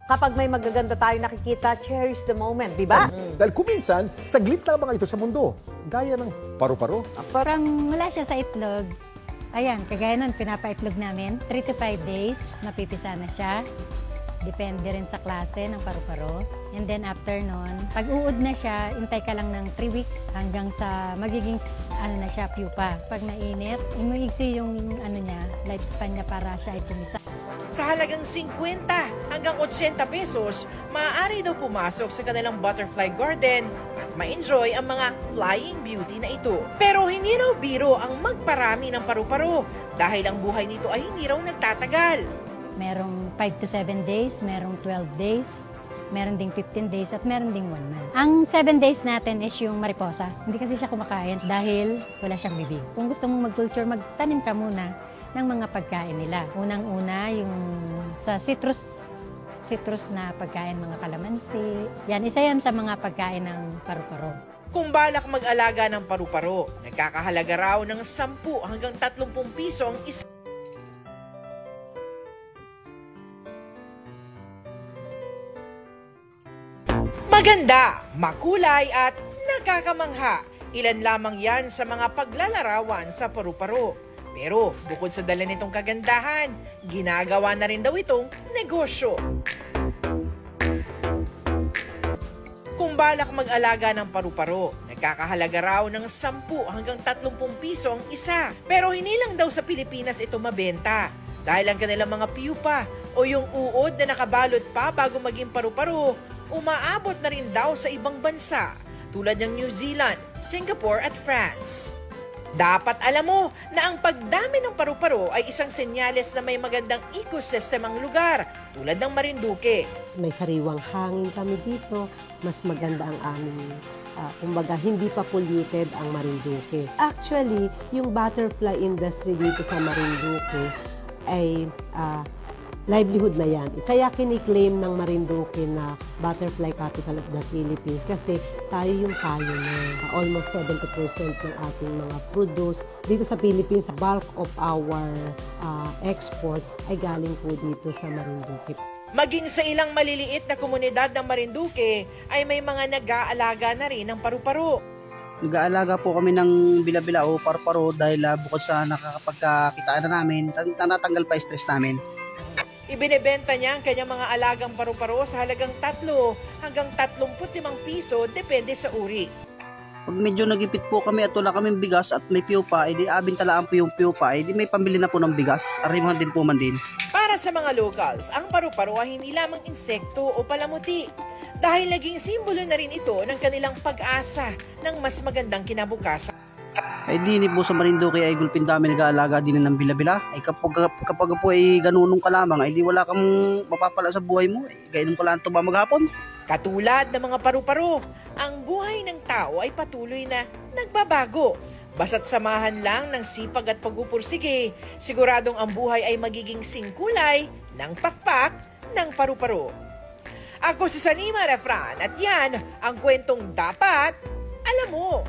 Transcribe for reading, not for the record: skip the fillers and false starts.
Kapag may magaganda tayo nakikita, cherish the moment, di ba? Dahil kuminsan, saglit lamang ito sa mundo. Gaya ng paru-paro. Mula siya sa itlog, ayan, kagaya nun, pinapaitlog namin. 3 to 5 days, mapipisa na siya. Depende rin sa klase ng paru-paro. And then after nun, pag uod na siya, intay ka lang ng 3 weeks hanggang sa magiging na siya, pupa. Pag nainit, inuigsi yung lifespan niya para siya ay pumisa. Sa halagang 50 hanggang 80 pesos, maaari daw pumasok sa kanilang butterfly garden at ma-enjoy ang mga flying beauty na ito. Pero hindi raw biro ang magparami ng paru-paro dahil ang buhay nito ay hindi raw nagtatagal. Merong 5 to 7 days, merong 12 days, meron ding 15 days at meron ding 1 month. Ang 7 days natin is yung mariposa. Hindi kasi siya kumakain dahil wala siyang bibig. Kung gusto mong mag-culture, magtanim ka muna ng mga pagkain nila. Unang-una, yung sa citrus na pagkain, mga kalamansi. Yan, isa yan sa mga pagkain ng paru-paro. Kung balak mag-alaga ng paru-paro, nagkakahalaga raw ng 10 hanggang 30 piso ang isa. Maganda, makulay at nakakamangha. Ilan lamang yan sa mga paglalarawan sa paru-paro. Pero bukod sa dala nitong kagandahan, ginagawa na rin daw itong negosyo. Kung balak mag-alaga ng paru-paro, nagkakahalaga raw ng 10 hanggang 30 piso ang isa. Pero hindi lang daw sa Pilipinas ito mabenta. Dahil ang kanilang mga pupa o yung uod na nakabalot pa bago maging paru-paro, umaabot na rin daw sa ibang bansa tulad ng New Zealand, Singapore at France. Dapat alam mo na ang pagdami ng paru-paro ay isang senyales na may magandang ecosystem ang lugar tulad ng Marinduque. May sariwang hangin kami dito, mas maganda ang aming, kumbaga hindi pa polluted ang Marinduque. Actually, yung butterfly industry dito sa Marinduque ay livelihood na yan. Kaya kiniklaim ng Marinduque na butterfly capital of the Philippines kasi tayo yung na almost 70% ng ating mga produce dito sa Philippines. Bulk of our export ay galing po dito sa Marinduque. Maging sa ilang maliliit na komunidad ng Marinduque ay may mga nag-aalaga na rin ng paru-paro. Nag-aalaga po kami ng bila-bila o paru-paro dahil bukod sa nakakapagkakitaan na namin, natanggal pa stress namin. Ibinebenta niya ang kanyang mga alagang paru-paro sa halagang 3 hanggang 35 piso depende sa uri. Pag medyo nagipit po kami at wala kaming bigas at may pupa, edi abintalaan po yung pupa, edi may pambili na po ng bigas. Arimahan din po man din. Para sa mga locals, ang paru-paro ay hindi lamang insekto o palamuti. Dahil naging simbolo na rin ito ng kanilang pag-asa ng mas magandang kinabukasan. Ay di po sa Marinduque ay gulpin dami nag-aalaga din ng bila-bila. Ay kapag po ay ganunong ka lamang, ay di wala kang mapapala sa buhay mo. Ay gainom ka lang ito ba maghapon? Katulad ng mga paru-paro, ang buhay ng tao ay patuloy na nagbabago. Basta't samahan lang ng sipag at pagpupursige, siguradong ang buhay ay magiging singkulay ng pakpak ng paru-paro. Ako si Sanima Refran at yan ang kwentong dapat alam mo.